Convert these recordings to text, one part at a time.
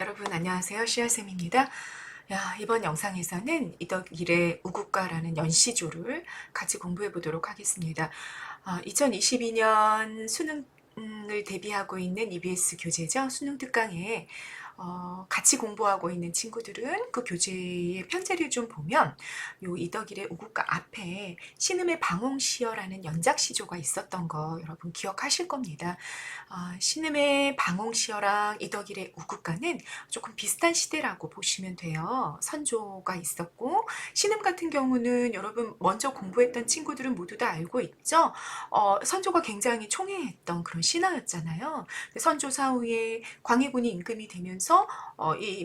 여러분 안녕하세요. 씨아쌤입니다. 이번 영상에서는 이덕일의 우국가라는 연시조를 같이 공부해 보도록 하겠습니다. 2022년 수능을 대비하고 있는 EBS 교재죠. 수능 특강에 같이 공부하고 있는 친구들은 그 교재의 편제를 좀 보면 요 이덕일의 우국가 앞에 신음의 방홍시어라는 연작시조가 있었던 거 여러분 기억하실 겁니다. 신음의 방홍시어랑 이덕일의 우국가는 조금 비슷한 시대라고 보시면 돼요. 선조가 있었고 신음 같은 경우는 여러분 먼저 공부했던 친구들은 모두 다 알고 있죠. 선조가 굉장히 총애했던 그런 신하였잖아요. 선조 사후에 광해군이 임금이 되면서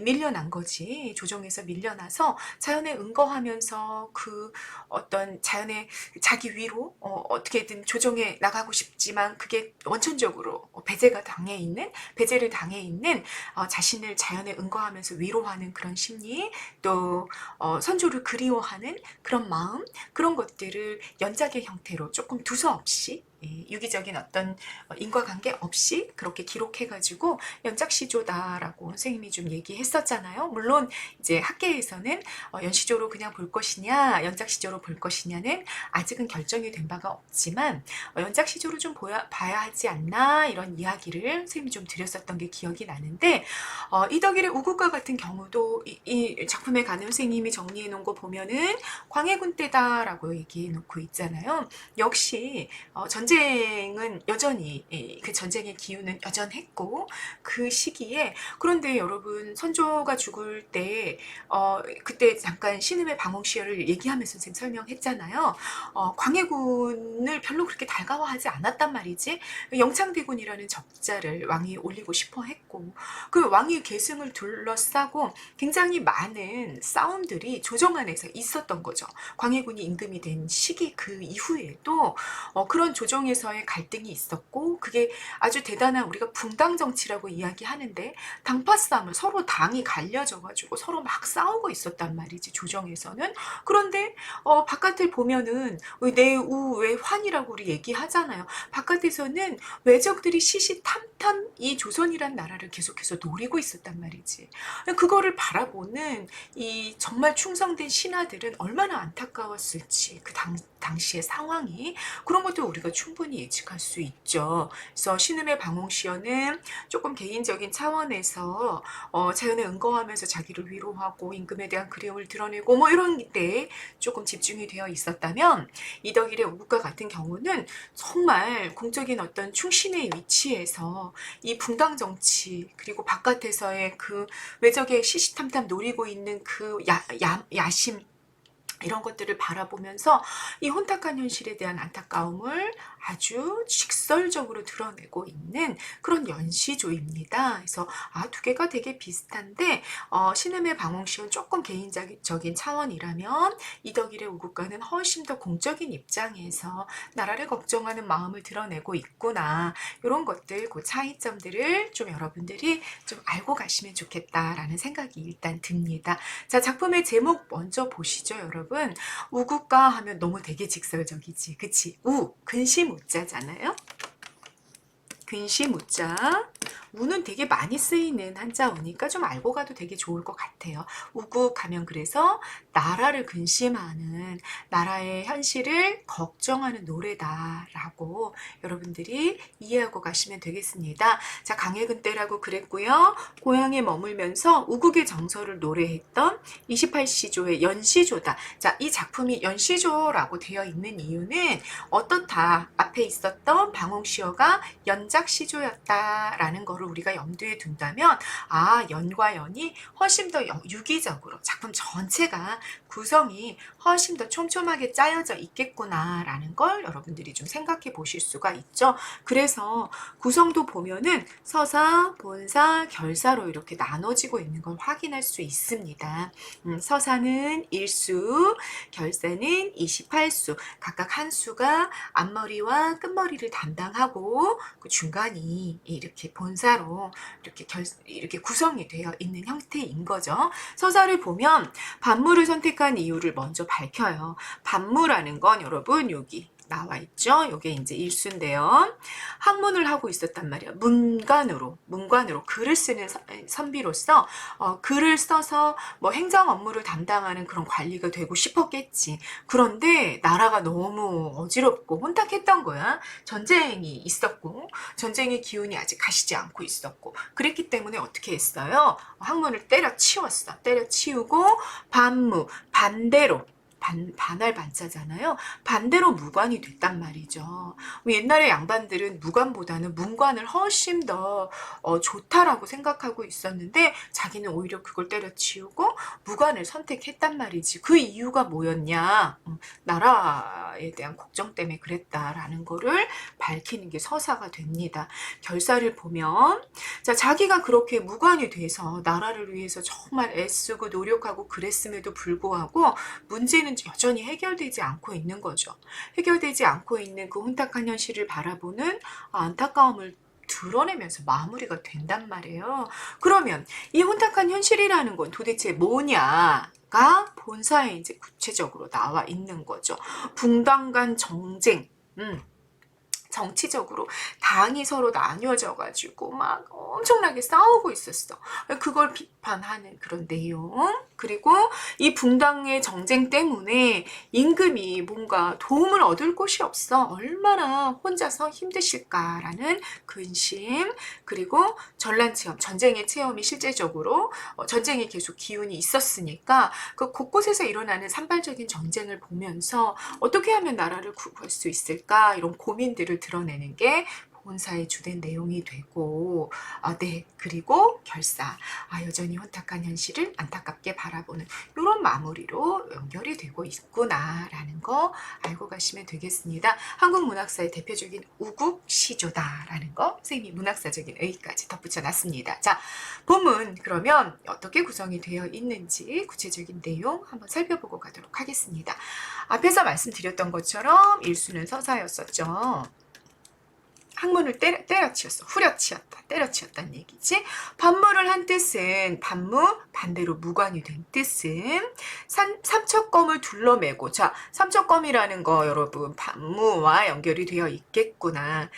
밀려난 거지. 조정에서 밀려나서 자연에 응거하면서 그 어떤 자연의 자기 위로 어떻게든 조정에 나가고 싶지만 그게 원천적으로 배제를 당해 있는 자신을 자연에 응거하면서 위로하는 그런 심리, 또 선조를 그리워하는 그런 마음, 그런 것들을 연작의 형태로 조금 두서없이 유기적인 어떤 인과관계 없이 그렇게 기록해가지고 연작시조다라고 선생님이 좀 얘기했었잖아요. 물론 이제 학계에서는 연시조로 그냥 볼 것이냐 연작시조로 볼 것이냐는 아직은 결정이 된 바가 없지만 연작시조로 좀 봐야 하지 않나 이런 이야기를 선생님이 좀 드렸었던 게 기억이 나는데 이덕일의 우국가 같은 경우도 이 작품에 관해 선생님이 정리해 놓은 거 보면은 광해군 때다라고 얘기해 놓고 있잖아요. 역시 전쟁은 여전히 그 전쟁의 기운은 여전했고 그 시기에 그런데 여러분 선조가 죽을 때 그때 잠깐 신음의 방홍시어를 얘기하면서 선생님 설명했잖아요. 광해군을 별로 그렇게 달가워하지 않았단 말이지. 영창대군이라는 적자를 왕이 올리고 싶어 했고 그 왕의 계승을 둘러싸고 굉장히 많은 싸움들이 조정 안에서 있었던 거죠. 광해군이 임금이 된 시기 그 이후에도 그런 조정에서의 갈등이 있었고 그게 아주 대단한 우리가 분당 정치라고 이야기하는데 당파 싸움을 서로 당이 갈려져 가지고 서로 막 싸우고 있었단 말이지 조정에서는. 그런데 바깥을 보면은 내우 외환이라고 우리 얘기하잖아요. 바깥에서는 외적들이 시시탐탐 이 조선이란 나라를 계속해서 노리고 있었단 말이지. 그거를 바라보는 이 정말 충성된 신하들은 얼마나 안타까웠을지 그 당시의 상황이 그런 것도 우리가 충분히 예측할 수 있죠. 그래서 신음의 방홍시어는 조금 개인적인 차원에서 자연에 응거하면서 자기를 위로하고 임금에 대한 그리움을 드러내고 뭐 이런 데 조금 집중이 되어 있었다면 이덕일의 우국가 같은 경우는 정말 공적인 어떤 충신의 위치에서 이 분당 정치 그리고 바깥에서의 그 외적의 시시탐탐 노리고 있는 그 야심 이런 것들을 바라보면서 이 혼탁한 현실에 대한 안타까움을 아주 직설적으로 드러내고 있는 그런 연시조입니다. 그래서 두 개가 되게 비슷한데 신음의 방홍시은 조금 개인적인 차원이라면 이덕일의 우국가는 훨씬 더 공적인 입장에서 나라를 걱정하는 마음을 드러내고 있구나. 이런 것들, 그 차이점들을 좀 여러분들이 좀 알고 가시면 좋겠다라는 생각이 일단 듭니다. 자, 작품의 제목 먼저 보시죠, 여러분. 우국가 하면 너무 되게 직설적이지. 그치? 근심 우자잖아요. 근심 우자. 우는 되게 많이 쓰이는 한자어니까 좀 알고 가도 되게 좋을 것 같아요. 우국하면 그래서 나라를 근심하는 나라의 현실을 걱정하는 노래다라고 여러분들이 이해하고 가시면 되겠습니다. 자, 강해군 때라고 그랬고요. 고향에 머물면서 우국의 정서를 노래했던 28시조의 연시조다. 자, 이 작품이 연시조라고 되어 있는 이유는 어떻다 앞에 있었던 방홍시어가 연작시조였다라는 거를 우리가 염두에 둔다면 연과 연이 훨씬 더 유기적으로 작품 전체가 구성이 훨씬 더 촘촘하게 짜여져 있겠구나라는 걸 여러분들이 좀 생각해 보실 수가 있죠. 그래서 구성도 보면은 서사, 본사, 결사로 이렇게 나눠지고 있는 걸 확인할 수 있습니다. 서사는 1수, 결사는 28수, 각각 한 수가 앞머리와 끝머리를 담당하고 그 중간이 이렇게 본사로 이렇게 구성이 되어 있는 형태인 거죠. 서사를 보면 반무를 선택한 이유를 먼저 밝혀요. 반무라는 건 여러분 여기 나와 있죠. 요게 이제 일수인데요. 학문을 하고 있었단 말이야. 문관으로 글을 쓰는 선비로서 글을 써서 뭐 행정 업무를 담당하는 그런 관리가 되고 싶었겠지. 그런데 나라가 너무 어지럽고 혼탁했던 거야. 전쟁이 있었고 전쟁의 기운이 아직 가시지 않고 있었고 그랬기 때문에 어떻게 했어요? 학문을 때려치웠어. 때려치우고 반대로 반할 반자잖아요. 반대로 무관이 됐단 말이죠. 옛날에 양반들은 무관보다는 문관을 훨씬 더 좋다라고 생각하고 있었는데 자기는 오히려 그걸 때려치우고 무관을 선택했단 말이지. 그 이유가 뭐였냐? 나라에 대한 걱정 때문에 그랬다라는 거를 밝히는 게 서사가 됩니다. 결사를 보면 자, 자기가 그렇게 무관이 돼서 나라를 위해서 정말 애쓰고 노력하고 그랬음에도 불구하고 문제는 여전히 해결되지 않고 있는 거죠. 해결되지 않고 있는 그 혼탁한 현실을 바라보는 안타까움을 드러내면서 마무리가 된단 말이에요. 그러면 이 혼탁한 현실이라는 건 도대체 뭐냐가 본사에 이제 구체적으로 나와 있는 거죠. 붕당 간 정쟁. 정치적으로 당이 서로 나뉘어져 가지고 막 엄청나게 싸우고 있었어. 그걸 비판하는 그런 내용. 그리고 이 붕당의 정쟁 때문에 임금이 뭔가 도움을 얻을 곳이 없어. 얼마나 혼자서 힘드실까라는 근심. 그리고 전란 체험, 전쟁의 체험이 실제적으로 전쟁이 계속 기운이 있었으니까 그 곳곳에서 일어나는 산발적인 전쟁을 보면서 어떻게 하면 나라를 구할 수 있을까 이런 고민들을 드러내는 게 본사의 주된 내용이 되고 네 그리고 결사 여전히 혼탁한 현실을 안타깝게 바라보는 이런 마무리로 연결이 되고 있구나라는 거 알고 가시면 되겠습니다. 한국 문학사의 대표적인 우국 시조다라는 거 선생님이 문학사적인 의의까지 덧붙여 놨습니다. 자, 본문 그러면 어떻게 구성이 되어 있는지 구체적인 내용 한번 살펴보고 가도록 하겠습니다. 앞에서 말씀드렸던 것처럼 일수는 서사였었죠. 학문을 때려치웠어. 후려치웠다. 때려치웠다는 얘기지. 반무를 한 뜻은 반무, 반대로 무관이 된 뜻은 삼척검을 둘러매고 자, 삼척검이라는 거 여러분 반무와 연결이 되어 있겠구나.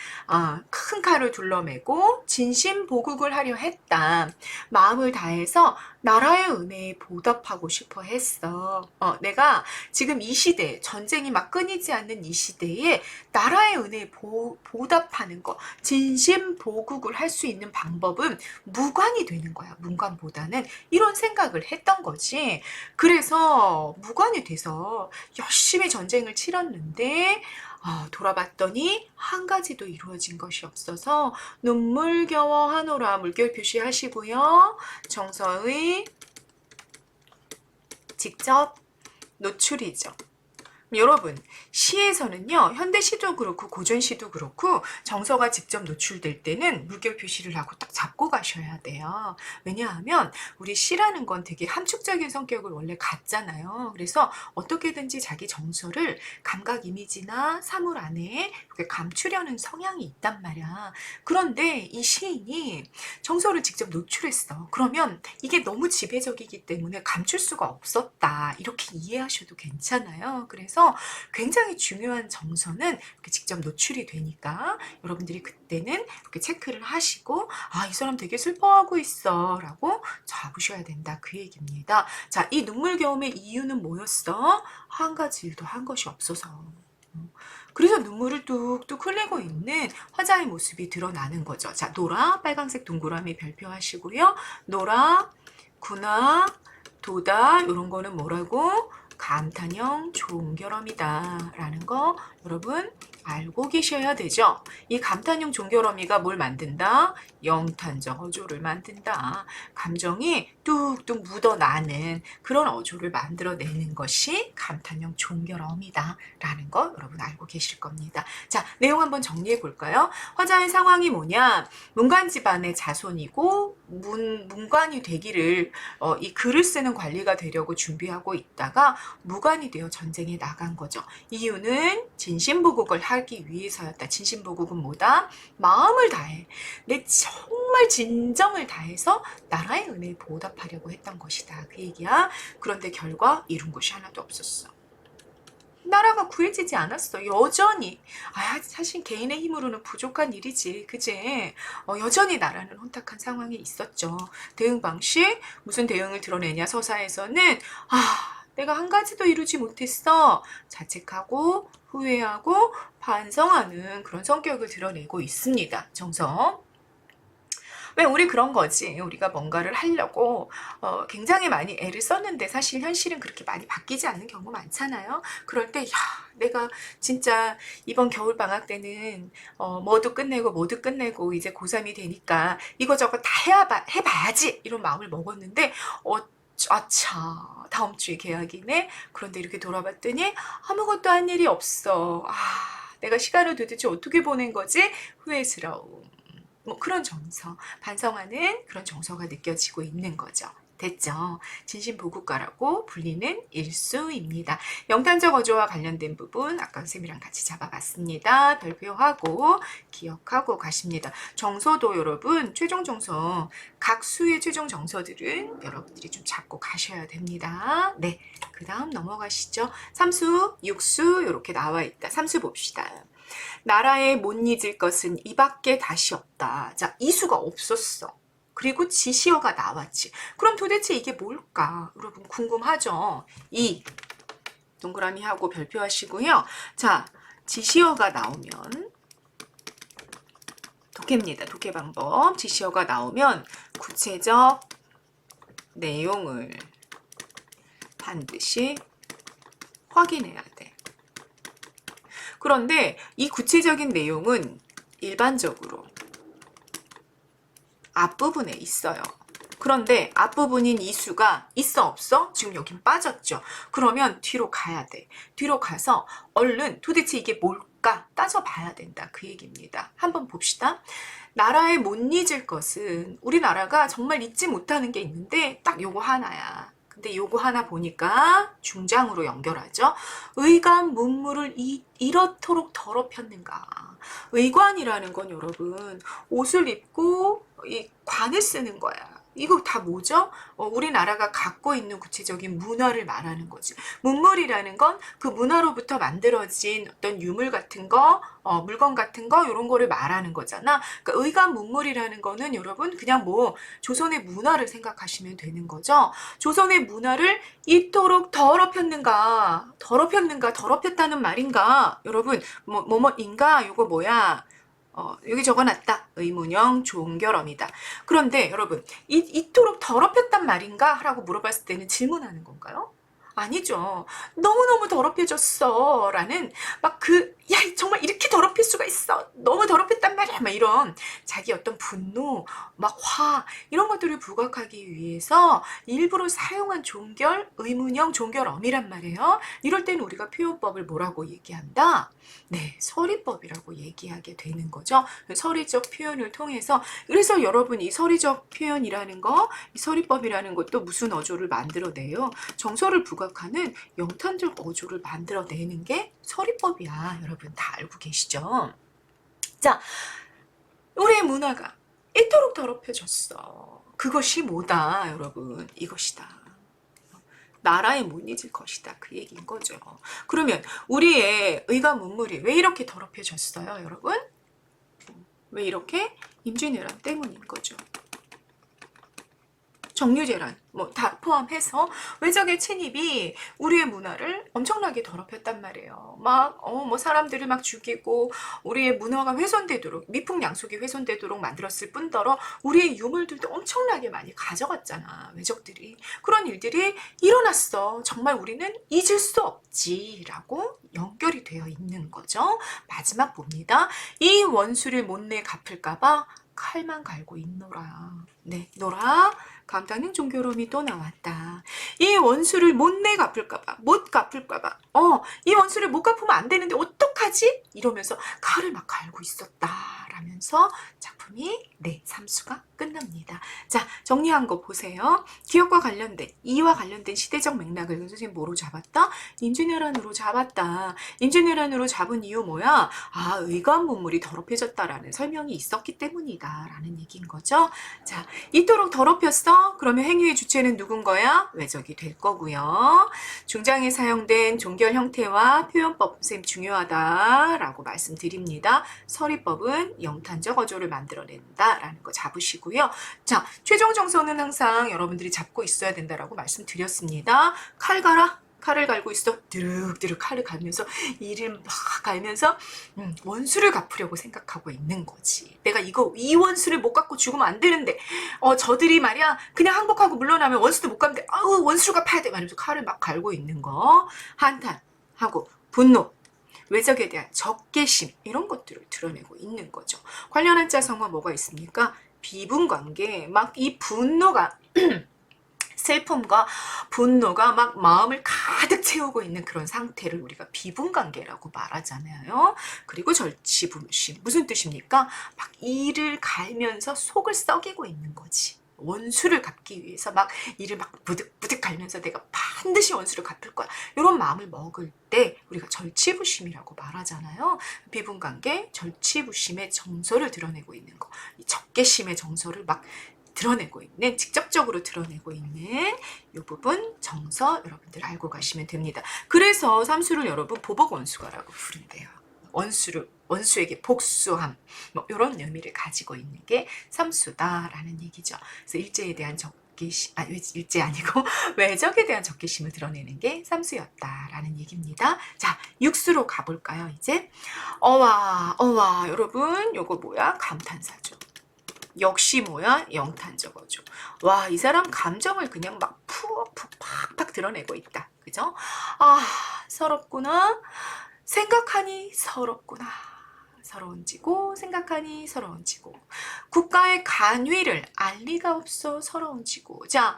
큰 칼을 둘러매고 진심보국을 하려 했다. 마음을 다해서 나라의 은혜에 보답하고 싶어 했어. 내가 지금 이 시대, 전쟁이 막 끊이지 않는 이 시대에 나라의 은혜에 보답하는 거, 진심보국을 할 수 있는 방법은 무관이 되는 거야. 문관보다는 이런 생각을 했던 거지. 그래서 무관이 돼서 열심히 전쟁을 치렀는데 돌아봤더니 한 가지도 이루어진 것이 없어서 눈물겨워하노라 물결 표시하시고요. 정서의 직접 노출이죠. 여러분 시에서는요 현대시도 그렇고 고전시도 그렇고 정서가 직접 노출될 때는 물결 표시를 하고 딱 잡고 가셔야 돼요. 왜냐하면 우리 시라는 건 되게 함축적인 성격을 원래 갖잖아요. 그래서 어떻게든지 자기 정서를 감각 이미지나 사물 안에 이렇게 감추려는 성향이 있단 말이야. 그런데 이 시인이 정서를 직접 노출했어. 그러면 이게 너무 지배적이기 때문에 감출 수가 없었다. 이렇게 이해하셔도 괜찮아요. 그래서 굉장히 중요한 정서는 이렇게 직접 노출이 되니까 여러분들이 그때는 이렇게 체크를 하시고 이 사람 되게 슬퍼하고 있어 라고 잡으셔야 된다 그 얘기입니다. 자, 이 눈물겨움의 이유는 뭐였어? 한 가지 일도 한 것이 없어서. 그래서 눈물을 뚝뚝 흘리고 있는 화자의 모습이 드러나는 거죠. 자, 노라, 빨강색 동그라미 별표하시고요. 노라, 구나, 도다 이런 거는 뭐라고? 감탄형 종결어미다 라는 거 여러분 알고 계셔야 되죠. 이 감탄형 종결어미가 뭘 만든다? 영탄적 어조를 만든다. 감정이 뚝뚝 묻어나는 그런 어조를 만들어내는 것이 감탄형 종결어미다 라는 거 여러분 알고 계실 겁니다. 자, 내용 한번 정리해 볼까요? 화자의 상황이 뭐냐? 문관 집안의 자손이고 문관이 되기를 이 글을 쓰는 관리가 되려고 준비하고 있다가 무관이 되어 전쟁에 나간 거죠. 이유는 진심보국을 하기 위해서였다. 진심보국은 뭐다? 마음을 다해. 내 정말 진정을 다해서 나라의 은혜에 보답하려고 했던 것이다. 그 얘기야. 그런데 결과 이룬 것이 하나도 없었어. 나라가 구해지지 않았어. 여전히. 사실 개인의 힘으로는 부족한 일이지. 그제? 여전히 나라는 혼탁한 상황에 있었죠. 대응 방식? 무슨 대응을 드러내냐, 서사에서는. 내가 한 가지도 이루지 못했어. 자책하고, 후회하고, 반성하는 그런 성격을 드러내고 있습니다. 정서. 왜 우리 그런 거지. 우리가 뭔가를 하려고 굉장히 많이 애를 썼는데 사실 현실은 그렇게 많이 바뀌지 않는 경우 많잖아요. 그럴 때 내가 진짜 이번 겨울 방학 때는 뭐도 끝내고 이제 고3이 되니까 이거저거 다 해봐야지 이런 마음을 먹었는데 아차 다음 주에 계약이네. 그런데 이렇게 돌아봤더니 아무것도 한 일이 없어. 내가 시간을 도대체 어떻게 보낸 거지? 후회스러움. 뭐 그런 정서, 반성하는 그런 정서가 느껴지고 있는 거죠. 됐죠? 진심보국가라고 불리는 일수입니다. 영탄적 어조와 관련된 부분 아까 선생님이랑 같이 잡아봤습니다. 별표하고 기억하고 가십니다. 정서도 여러분 최종 정서, 각 수의 최종 정서들은 여러분들이 좀 잡고 가셔야 됩니다. 네, 그 다음 넘어가시죠. 삼수, 육수 이렇게 나와 있다. 삼수 봅시다. 나라에 못 잊을 것은 이밖에 다시 없다. 자, 이수가 없었어. 그리고 지시어가 나왔지. 그럼 도대체 이게 뭘까? 여러분 궁금하죠? 이 동그라미 하고 별표하시고요. 자, 지시어가 나오면 독해입니다. 독해 방법. 지시어가 나오면 구체적 내용을 반드시 확인해야 돼. 그런데 이 구체적인 내용은 일반적으로 앞부분에 있어요. 그런데 앞부분인 이수가 있어 없어? 지금 여긴 빠졌죠. 그러면 뒤로 가야 돼. 뒤로 가서 얼른 도대체 이게 뭘까 따져봐야 된다. 그 얘기입니다. 한번 봅시다. 나라에 못 잊을 것은 우리나라가 정말 잊지 못하는 게 있는데 딱 요거 하나야. 근데 요거 하나 보니까 중장으로 연결하죠. 의관 문무를 이렇도록 더럽혔는가. 의관이라는 건 여러분 옷을 입고 이 관을 쓰는 거야. 이거 다 뭐죠? 우리나라가 갖고 있는 구체적인 문화를 말하는 거지. 문물이라는 건 그 문화로부터 만들어진 어떤 유물 같은 거, 물건 같은 거 이런 거를 말하는 거잖아. 그러니까 의관 문물이라는 거는 여러분 그냥 뭐 조선의 문화를 생각하시면 되는 거죠. 조선의 문화를 이토록 더럽혔는가, 더럽혔다는 말인가? 여러분 뭐뭐인가? 이거 뭐야? 여기 적어놨다. 의문형 종결어입니다. 그런데 여러분 이토록 더럽혔단 말인가? 라고 물어봤을 때는 질문하는 건가요? 아니죠. 너무너무 더럽혀졌어 라는 야 정말 이렇게 더럽힐 수가 있어. 너무 더럽혔단 말이야. 막 이런 자기 어떤 분노, 막 화 이런 것들을 부각하기 위해서 일부러 사용한 종결, 의문형 종결어미란 말이에요. 이럴 때는 우리가 표현법을 뭐라고 얘기한다? 네, 서리법이라고 얘기하게 되는 거죠. 서리적 표현을 통해서 그래서 여러분 이 서리적 표현이라는 거, 이 서리법이라는 것도 무슨 어조를 만들어내요? 정서를 부각하는 영탄적 어조를 만들어내는 게 서리법이야. 여러분 다 알고 계시죠? 자, 우리의 문화가 이토록 더럽혀졌어. 그것이 뭐다, 여러분? 이것이다. 나라에 못 잊을 것이다. 그 얘기인 거죠. 그러면 우리의 의관 문물이 왜 이렇게 더럽혀졌어요, 여러분? 왜 이렇게? 임진왜란 때문인 거죠. 정유재란 뭐 다 포함해서 외적의 침입이 우리의 문화를 엄청나게 더럽혔단 말이에요. 뭐 사람들을 막 죽이고 우리의 문화가 훼손되도록 미풍양속이 훼손되도록 만들었을 뿐더러 우리의 유물들도 엄청나게 많이 가져갔잖아. 외적들이. 그런 일들이 일어났어. 정말 우리는 잊을 수 없지라고 연결이 되어 있는 거죠. 마지막 봅니다. 이 원수를 못내 갚을까봐 칼만 갈고 있노라. 네, 노라. 감탄형 종교롬이 또 나왔다. 이 원수를 못내 갚을까봐, 못 갚을까봐, 이 원수를 못 갚으면 안 되는데 어떡하지? 이러면서 칼을 막 갈고 있었다. 말하면서 작품이 네, 삼수가 끝납니다. 자, 정리한 거 보세요. 기억과 관련된, 이와 관련된 시대적 맥락을 선생님 뭐로 잡았다? 임진왜란으로 잡았다. 임진왜란으로 잡은 이유 뭐야? 아, 의관 문물이 더럽혀졌다라는 설명이 있었기 때문이다 라는 얘기인 거죠. 자, 이토록 더럽혔어? 그러면 행위의 주체는 누군 거야? 외적이 될 거고요. 중장에 사용된 종결 형태와 표현법 선생님 중요하다라고 말씀드립니다. 서리법은 영탄적 어조를 만들어낸다라는 거 잡으시고요. 자, 최종 정서는 항상 여러분들이 잡고 있어야 된다라고 말씀드렸습니다. 칼 갈아. 칼을 갈고 있어. 드륵드륵 칼을 갈면서 이를 막 갈면서 원수를 갚으려고 생각하고 있는 거지. 내가 이 원수를 못 갚고 죽으면 안 되는데 저들이 말이야 그냥 항복하고 물러나면 원수도 못 갚는데 아우 원수를 갚아야 돼 말면서 칼을 막 갈고 있는 거. 한탄하고 분노, 외적에 대한 적개심 이런 것들을 드러내고 있는 거죠. 관련한 자성어 뭐가 있습니까? 비분관계, 막 이 분노가 슬픔과 분노가 막 마음을 가득 채우고 있는 그런 상태를 우리가 비분관계라고 말하잖아요. 그리고 절치부심 무슨 뜻입니까? 막 이를 갈면서 속을 썩이고 있는 거지. 원수를 갚기 위해서 막 이를 막 부득부득 갈면서 내가 반드시 원수를 갚을 거야. 이런 마음을 먹을 때 우리가 절치부심이라고 말하잖아요. 비분관계, 절치부심의 정서를 드러내고 있는 거. 이 적개심의 정서를 막 드러내고 있는, 직접적으로 드러내고 있는 이 부분 정서 여러분들 알고 가시면 됩니다. 그래서 삼수를 여러분 보복원수가라고 부른대요. 원수에게 복수함 뭐 이런 의미를 가지고 있는 게 삼수다라는 얘기죠. 그래서 일제에 대한 적개심, 일제 아니고 외적에 대한 적개심을 드러내는 게 삼수였다라는 얘기입니다. 자, 육수로 가볼까요? 이제 어와 여러분 요거 뭐야? 감탄사죠. 역시 뭐야? 영탄적 어조. 와, 이 사람 감정을 그냥 막 푹푹 팍팍 드러내고 있다. 그죠? 아, 서럽구나. 생각하니 서럽구나. 서러운지고 생각하니 서러운지고 국가의 간위를 알 리가 없어 서러운지고. 자,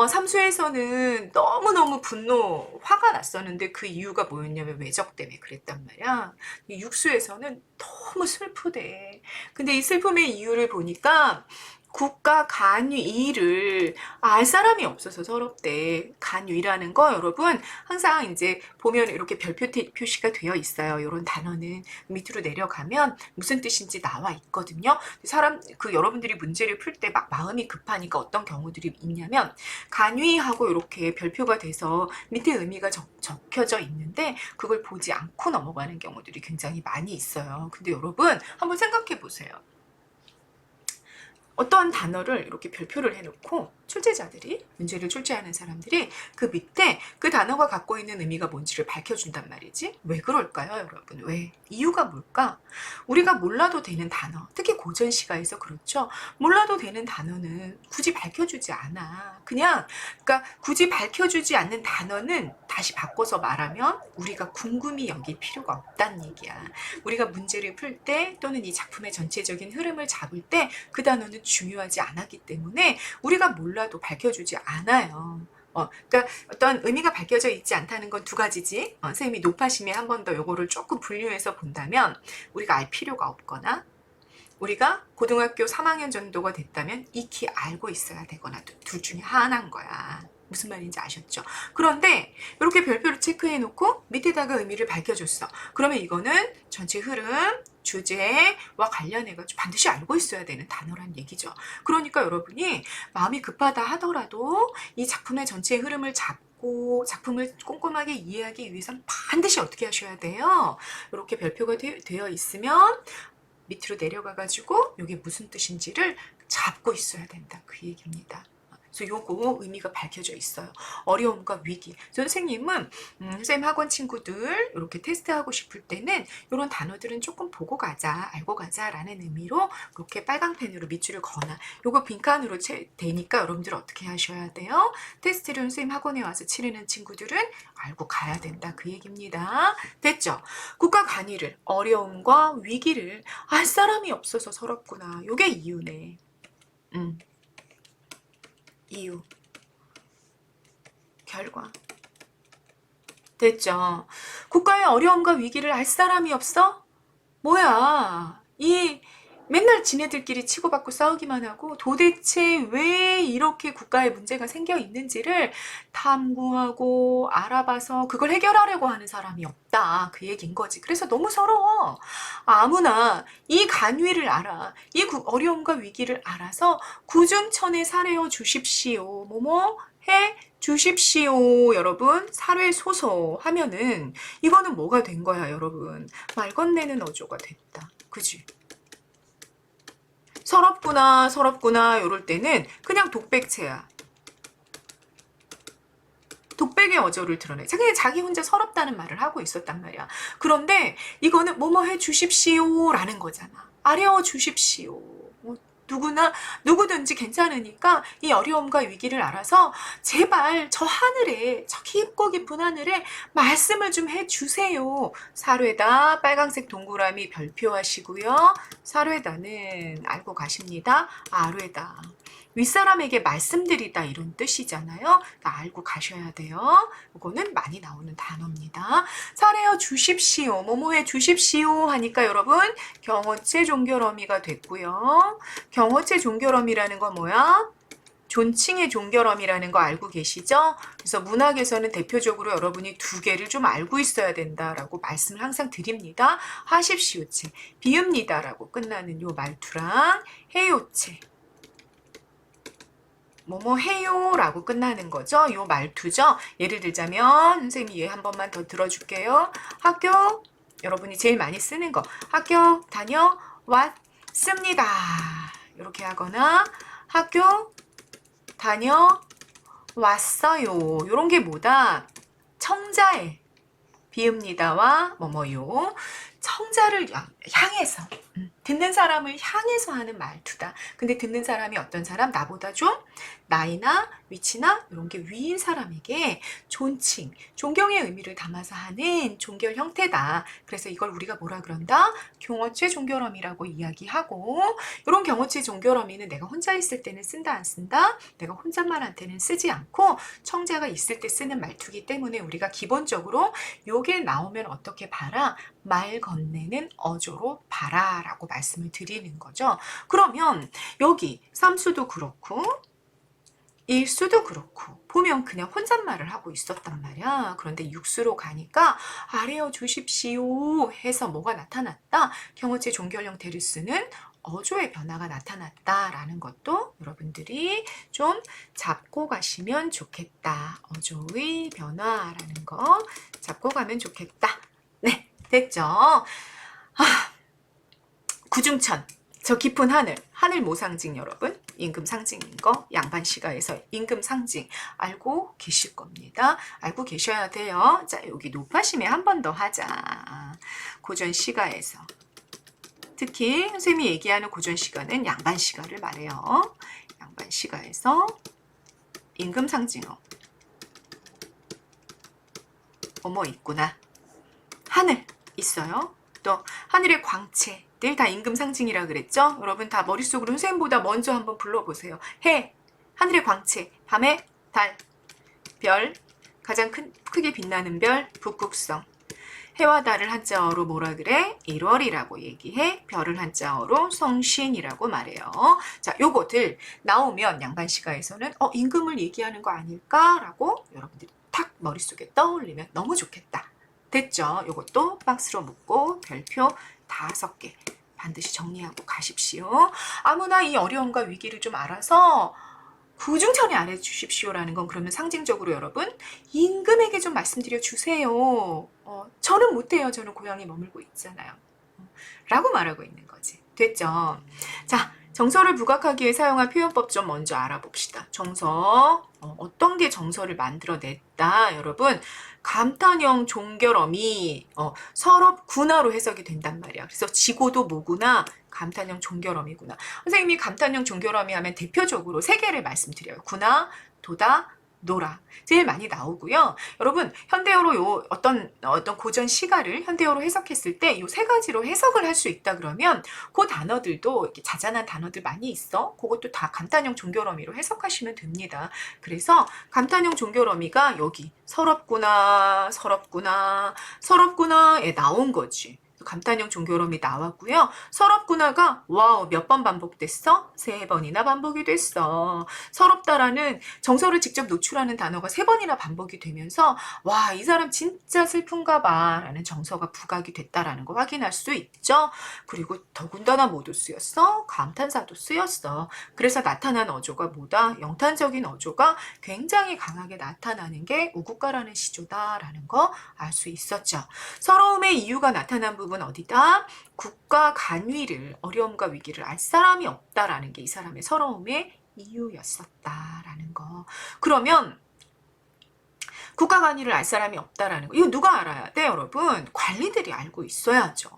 삼수에서는 너무너무 분노 화가 났었는데 그 이유가 뭐였냐면 외적 때문에 그랬단 말이야. 육수에서는 너무 슬프대. 근데 이 슬픔의 이유를 보니까 국가 간위를 알 사람이 없어서 서럽대. 간위라는 거 여러분 항상 이제 보면 이렇게 별표 표시가 되어 있어요. 이런 단어는 밑으로 내려가면 무슨 뜻인지 나와 있거든요. 여러분들이 문제를 풀 때 막 마음이 급하니까 어떤 경우들이 있냐면 간위하고 이렇게 별표가 돼서 밑에 의미가 적혀져 있는데 그걸 보지 않고 넘어가는 경우들이 굉장히 많이 있어요. 근데 여러분 한번 생각해 보세요. 어떤 단어를 이렇게 별표를 해놓고 출제자들이, 문제를 출제하는 사람들이 그 밑에 그 단어가 갖고 있는 의미가 뭔지를 밝혀준단 말이지. 왜 그럴까요, 여러분? 왜? 이유가 뭘까? 우리가 몰라도 되는 단어, 특히 고전 시가에서 그렇죠. 몰라도 되는 단어는 굳이 밝혀주지 않아. 그러니까 굳이 밝혀주지 않는 단어는 다시 바꿔서 말하면 우리가 궁금히 여길 필요가 없다는 얘기야. 우리가 문제를 풀 때 또는 이 작품의 전체적인 흐름을 잡을 때 그 단어는 중요하지 않았기 때문에 우리가 몰라도 밝혀주지 않아요. 그러니까 어떤 의미가 밝혀져 있지 않다는 건 두 가지지. 선생님이 높아심에 한 번 더 요거를 조금 분류해서 본다면 우리가 알 필요가 없거나 우리가 고등학교 3학년 정도가 됐다면 익히 알고 있어야 되거나 둘 중에 하나인 거야. 무슨 말인지 아셨죠? 그런데 이렇게 별표를 체크해 놓고 밑에다가 의미를 밝혀줬어. 그러면 이거는 전체 흐름, 주제와 관련해가지고 반드시 알고 있어야 되는 단어란 얘기죠. 그러니까 여러분이 마음이 급하다 하더라도 이 작품의 전체 흐름을 잡고 작품을 꼼꼼하게 이해하기 위해서는 반드시 어떻게 하셔야 돼요? 이렇게 별표가 되어 있으면 밑으로 내려가가지고 이게 무슨 뜻인지를 잡고 있어야 된다. 그 얘기입니다. 그래서 요거 의미가 밝혀져 있어요. 어려움과 위기. 선생님은 쌤 학원 친구들 이렇게 테스트하고 싶을 때는 이런 단어들은 조금 보고 가자, 알고 가자라는 의미로 그렇게 빨강 펜으로 밑줄을 거나 요거 빈칸으로 되니까 여러분들 어떻게 하셔야 돼요? 테스트를 쌤 학원에 와서 치르는 친구들은 알고 가야 된다. 그 얘기입니다. 됐죠? 국가 간위를, 어려움과 위기를 알 사람이 없어서 서럽구나. 요게 이유네. 이유, 결과. 됐죠? 국가의 어려움과 위기를 알 사람이 없어? 뭐야? 이 맨날 지네들끼리 치고받고 싸우기만 하고 도대체 왜 이렇게 국가에 문제가 생겨 있는지를 탐구하고 알아봐서 그걸 해결하려고 하는 사람이 없다. 그 얘기인 거지. 그래서 너무 서러워. 아무나 이 간위를 알아. 이 어려움과 위기를 알아서 구중천에 사례어 주십시오. 뭐뭐 해 주십시오. 여러분 사례소서 하면은 이거는 뭐가 된 거야 여러분. 말 건네는 어조가 됐다. 그지? 서럽구나 서럽구나 요럴 때는 그냥 독백체야. 독백의 어조를 드러내. 그냥 자기 혼자 서럽다는 말을 하고 있었단 말이야. 그런데 이거는 뭐뭐 해 주십시오 라는 거잖아. 아뢰어 주십시오. 누구든지 괜찮으니까 이 어려움과 위기를 알아서 제발 저 하늘에, 저 깊고 깊은 하늘에 말씀을 좀 해주세요. 사례다 빨강색 동그라미 별표하시고요. 사례다는 알고 가십니다. 아뢰다. 윗사람에게 말씀드리다 이런 뜻이잖아요. 알고 가셔야 돼요. 이거는 많이 나오는 단어입니다. 사례어 주십시오. 뭐뭐해 주십시오 하니까 여러분 경어체 종결어미가 됐고요. 경어체 종결어미라는 건 뭐야? 존칭의 종결어미라는 거 알고 계시죠? 그래서 문학에서는 대표적으로 여러분이 두 개를 좀 알고 있어야 된다라고 말씀을 항상 드립니다. 하십시오체, 비읍니다라고 끝나는 요 말투랑 해요체, 뭐뭐 해요 라고 끝나는 거죠. 요 말투죠. 예를 들자면 선생님이 얘 한 번만 더 들어줄게요. 학교 여러분이 제일 많이 쓰는 거 학교 다녀왔습니다. 이렇게 하거나 학교 다녀왔어요. 이런 게 뭐다? 청자의 비읍니다와 뭐뭐요. 청자를 향해서 듣는 사람을 향해서 하는 말투다. 근데 듣는 사람이 어떤 사람? 나보다 좀 나이나 위치나 이런 게 위인 사람에게 존칭, 존경의 의미를 담아서 하는 종결 형태다. 그래서 이걸 우리가 뭐라 그런다? 경어체 종결어미라고 이야기하고 이런 경어체 종결어미는 내가 혼자 있을 때는 쓴다 안 쓴다? 내가 혼잣말한테는 쓰지 않고 청자가 있을 때 쓰는 말투기 때문에 우리가 기본적으로 요게 나오면 어떻게 봐라? 말 건네는 어조로 봐라 라고 말씀을 드리는 거죠. 그러면 여기 삼수도 그렇고 일수도 그렇고 보면 그냥 혼잣말을 하고 있었단 말이야. 그런데 육수로 가니까 아뢰어 주십시오 해서 뭐가 나타났다? 경어체 종결 형태를 쓰는 어조의 변화가 나타났다라는 것도 여러분들이 좀 잡고 가시면 좋겠다. 어조의 변화라는 거 잡고 가면 좋겠다. 네, 됐죠? 구중천, 저 깊은 하늘 뭐 상징 여러분? 임금 상징인 거 양반 시가에서 임금 상징 알고 계실 겁니다. 알고 계셔야 돼요. 자, 여기 높아심에 한 번 더 하자. 고전 시가에서 특히 선생님이 얘기하는 고전 시가는 양반 시가를 말해요. 양반 시가에서 임금 상징어 뭐뭐 있구나. 하늘 있어요. 또 하늘의 광채 다 임금 상징이라 그랬죠? 여러분 다 머릿속으로 선생님보다 먼저 한번 불러보세요. 해, 하늘의 광채, 밤에 달, 별, 가장 크게 빛나는 별, 북극성. 해와 달을 한자어로 뭐라 그래? 1월이라고 얘기해. 별을 한자어로 성신이라고 말해요. 자, 요것들 나오면 양반시가에서는 임금을 얘기하는 거 아닐까라고 여러분들이 탁 머릿속에 떠올리면 너무 좋겠다. 됐죠? 요것도 박스로 묶고 별표 5개 반드시 정리하고 가십시오. 아무나 이 어려움과 위기를 좀 알아서 구중천에 아뢰 주십시오라는 건 그러면 상징적으로 여러분 임금에게 좀 말씀드려 주세요. 저는 못해요. 저는 고향에 머물고 있잖아요. 라고 말하고 있는 거지. 됐죠? 자, 정서를 부각하기 위해 사용할 표현법 좀 먼저 알아봅시다. 정서, 어떤 게 정서를 만들어냈다. 여러분, 감탄형 종결어미, 서럽구나로 해석이 된단 말이야. 그래서 지고도 뭐구나, 감탄형 종결어미구나. 선생님이 감탄형 종결어미 하면 대표적으로 3개를 말씀드려요. 구나, 도다, 노라. 제일 많이 나오고요. 여러분, 현대어로 어떤 고전 시가를 현대어로 해석했을 때 이 3가지로 해석을 할 수 있다 그러면 그 단어들도 이렇게 자잘한 단어들 많이 있어. 그것도 다 감탄형 종결어미로 해석하시면 됩니다. 그래서 감탄형 종결어미가 여기 서럽구나, 서럽구나, 서럽구나에 나온 거지. 감탄형 종결음이 나왔고요. 서럽구나가 와우 몇 번 반복됐어? 3번이나 반복이 됐어. 서럽다라는 정서를 직접 노출하는 단어가 3번이나 반복이 되면서 와, 이 사람 진짜 슬픈가 봐 라는 정서가 부각이 됐다라는 거 확인할 수 있죠. 그리고 더군다나 뭐도 쓰였어? 감탄사도 쓰였어. 그래서 나타난 어조가 뭐다? 영탄적인 어조가 굉장히 강하게 나타나는 게 우국가라는 시조다라는 거 알 수 있었죠. 서러움의 이유가 나타난 부분 어디다? 국가 간위를, 어려움과 위기를 알 사람이 없다라는 게 이 사람의 서러움의 이유였었다라는 거. 그러면 국가 간위를 알 사람이 없다라는 거. 이거 누가 알아야 돼, 여러분? 관리들이 알고 있어야죠.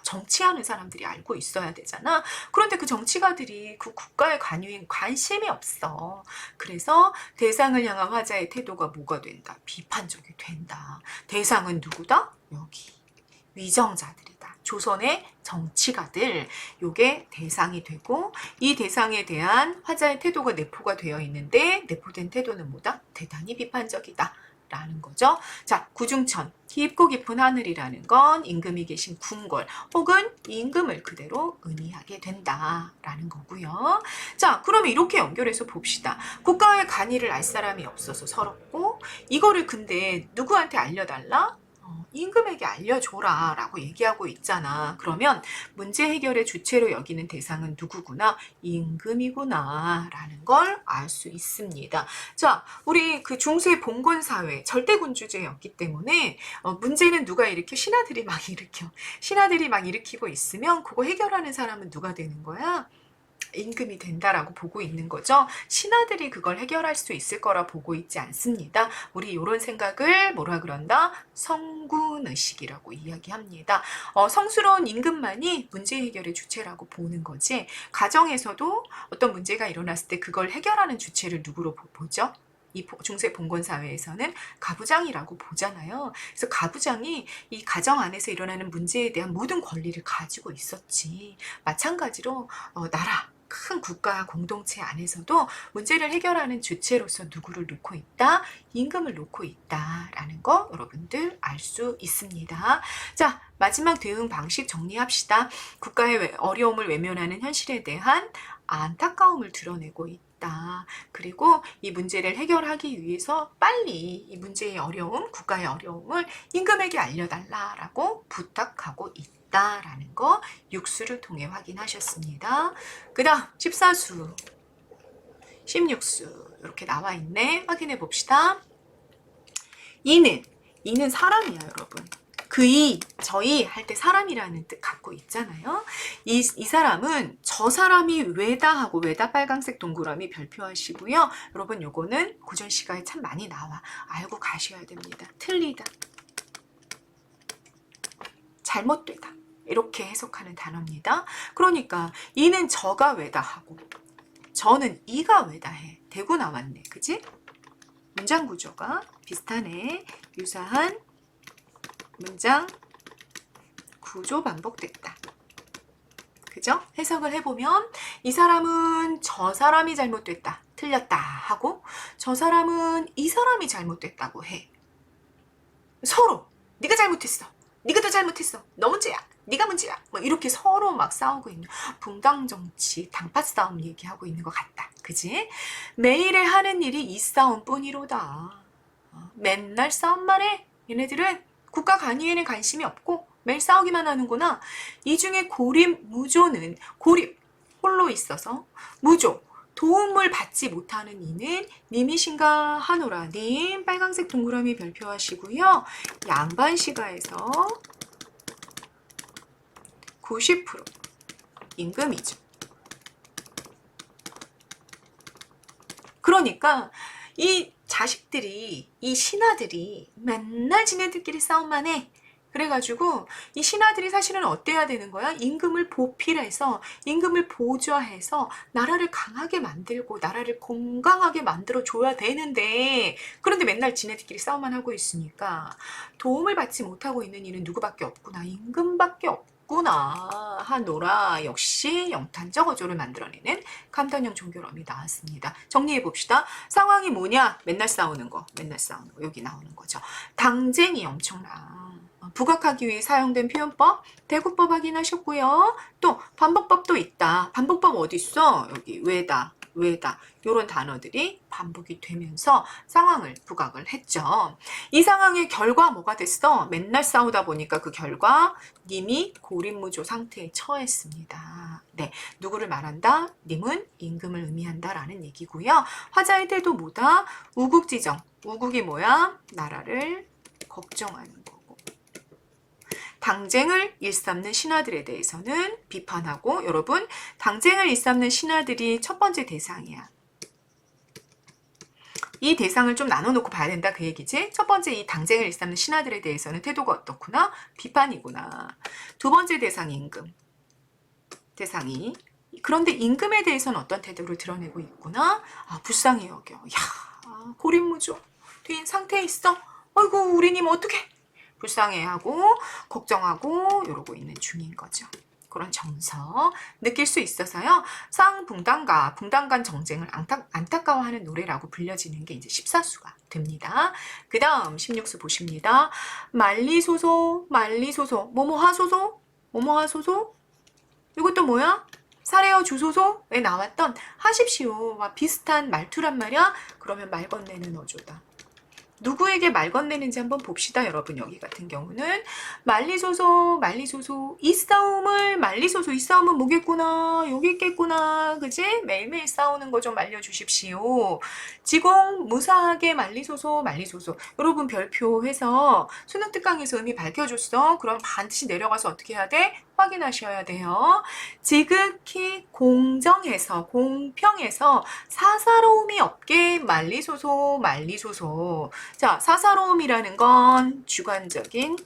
정치하는 사람들이 알고 있어야 되잖아. 그런데 그 정치가들이 그 국가의 관유에 관심이 없어. 그래서 대상을 향한 화자의 태도가 뭐가 된다? 비판적이 된다. 대상은 누구다? 여기 위정자들이다. 조선의 정치가들, 요게 대상이 되고 이 대상에 대한 화자의 태도가 내포가 되어 있는데 내포된 태도는 뭐다? 대단히 비판적이다. 라는 거죠. 자, 구중천, 깊고 깊은 하늘이라는 건 임금이 계신 궁궐 혹은 임금을 그대로 의미하게 된다라는 거고요. 자, 그러면 이렇게 연결해서 봅시다. 국가의 간의를 알 사람이 없어서 서럽고 이거를 근데 누구한테 알려달라? 임금에게 알려줘라 라고 얘기하고 있잖아. 그러면 문제 해결의 주체로 여기는 대상은 누구구나? 임금이구나 라는 걸 알 수 있습니다. 자, 우리 그 중세 봉건 사회 절대군주제였기 때문에 문제는 누가 일으켜? 신하들이 막 일으켜. 신하들이 막 일으키고 있으면 그거 해결하는 사람은 누가 되는 거야? 임금이 된다라고 보고 있는 거죠. 신하들이 그걸 해결할 수 있을 거라 보고 있지 않습니다. 우리 이런 생각을 뭐라 그런다? 성군의식이라고 이야기합니다. 성스러운 임금만이 문제 해결의 주체라고 보는 거지. 가정에서도 어떤 문제가 일어났을 때 그걸 해결하는 주체를 누구로 보죠? 이 중세 봉건 사회에서는 가부장이라고 보잖아요. 그래서 가부장이 이 가정 안에서 일어나는 문제에 대한 모든 권리를 가지고 있었지. 마찬가지로 나라 큰 국가 공동체 안에서도 문제를 해결하는 주체로서 누구를 놓고 있다? 임금을 놓고 있다라는 거 여러분들 알 수 있습니다. 자, 마지막 대응 방식 정리합시다. 국가의 어려움을 외면하는 현실에 대한 안타까움을 드러내고 있다. 그리고 이 문제를 해결하기 위해서 빨리 이 문제의 어려움, 국가의 어려움을 임금에게 알려달라라고 부탁하고 있다라는 거 육수를 통해 확인하셨습니다. 그 다음 14수, 16수 이렇게 나와 있네. 확인해 봅시다. 이는 사람이야, 여러분. 그이, 저희 할 때 사람이라는 뜻 갖고 있잖아요. 이 사람은 저 사람이 왜다 하고 왜다 빨강색 동그라미 별표하시고요. 여러분 요거는 고전시가에 참 많이 나와. 알고 가셔야 됩니다. 틀리다. 잘못되다. 이렇게 해석하는 단어입니다. 그러니까 이는 저가 왜다 하고 저는 이가 왜다 해. 대고 나왔네. 그지? 문장 구조가 비슷하네. 유사한 문장 구조 반복됐다. 그죠? 해석을 해보면 이 사람은 저 사람이 잘못됐다. 틀렸다 하고 저 사람은 이 사람이 잘못됐다고 해. 서로 네가 잘못했어. 네가 더 잘못했어. 너 문제야. 네가 문제야. 뭐 이렇게 서로 막 싸우고 있는 붕당 정치, 당파 싸움 얘기하고 있는 것 같다. 그지? 매일에 하는 일이 이 싸움뿐이로다. 맨날 싸움만 해. 얘네들은 국가 간위에는 관심이 없고 매일 싸우기만 하는구나. 이 중에 고립, 무조는 고립, 홀로 있어서 무조, 도움을 받지 못하는 이는 님이신가 하노라. 님 빨강색 동그라미 별표하시고요. 양반 시가에서 90% 임금이죠. 그러니까 이 자식들이, 이 신하들이 맨날 지네들끼리 싸움만 해. 그래가지고 이 신하들이 사실은 어때야 되는 거야? 임금을 보필해서 임금을 보좌해서 나라를 강하게 만들고 나라를 건강하게 만들어줘야 되는데 그런데 맨날 지네들끼리 싸움만 하고 있으니까 도움을 받지 못하고 있는 이는 누구밖에 없구나. 임금밖에 없구나 하노라. 역시 영탄적 어조를 만들어내는 감탄형 종결음이 나왔습니다. 정리해봅시다. 상황이 뭐냐? 맨날 싸우는 거. 맨날 싸우는 거. 여기 나오는 거죠. 당쟁이 엄청나. 부각하기 위해 사용된 표현법 대구법 확인하셨고요. 또 반복법도 있다. 반복법 어디 있어? 여기 왜다, 왜다 이런 단어들이 반복이 되면서 상황을 부각을 했죠. 이 상황의 결과 뭐가 됐어? 맨날 싸우다 보니까 그 결과 님이 고립무조 상태에 처했습니다. 네, 누구를 말한다? 님은 임금을 의미한다라는 얘기고요. 화자의 태도 뭐다? 우국지정. 우국이 뭐야? 나라를 걱정하는 거고. 당쟁을 일삼는 신하들에 대해서는 비판하고, 여러분 당쟁을 일삼는 신하들이 첫 번째 대상이야. 이 대상을 좀 나눠놓고 봐야 된다 그 얘기지. 첫 번째 이 당쟁을 일삼는 신하들에 대해서는 태도가 어떻구나? 비판이구나. 두 번째 대상이 임금. 대상이. 그런데 임금에 대해서는 어떤 태도를 드러내고 있구나? 아, 불쌍히 여겨. 야, 고립무조 된 상태에 있어. 아이고 우리 님 어떡해. 불쌍해하고 걱정하고 이러고 있는 중인 거죠. 그런 정서 느낄 수 있어서요. 쌍붕당가, 붕당간 정쟁을 안타까워하는 노래라고 불려지는 게 이제 14수가 됩니다. 그 다음 16수 보십니다. 말리소소, 말리소소, 뭐뭐하소소, 뭐뭐하소소. 이것도 뭐야? 사례어 주소소에 나왔던 하십시오와 비슷한 말투란 말이야. 그러면 말 건네는 어조다. 누구에게 말 건네는지 한번 봅시다. 여러분 여기 같은 경우는 말리소소 말리소소 이 싸움을 말리소소 이 싸움은 뭐겠구나 여기 있겠구나 그지? 매일매일 싸우는 거 좀 말려주십시오. 지공 무사하게 말리소소 말리소소. 여러분 별표 해서 수능 특강에서 의미 밝혀줬어. 그럼 반드시 내려가서 어떻게 해야 돼? 확인하셔야 돼요. 지극히 공정해서 공평해서 사사로움이 없게 말리소소 말리소소. 자, 사사로움이라는 건 주관적인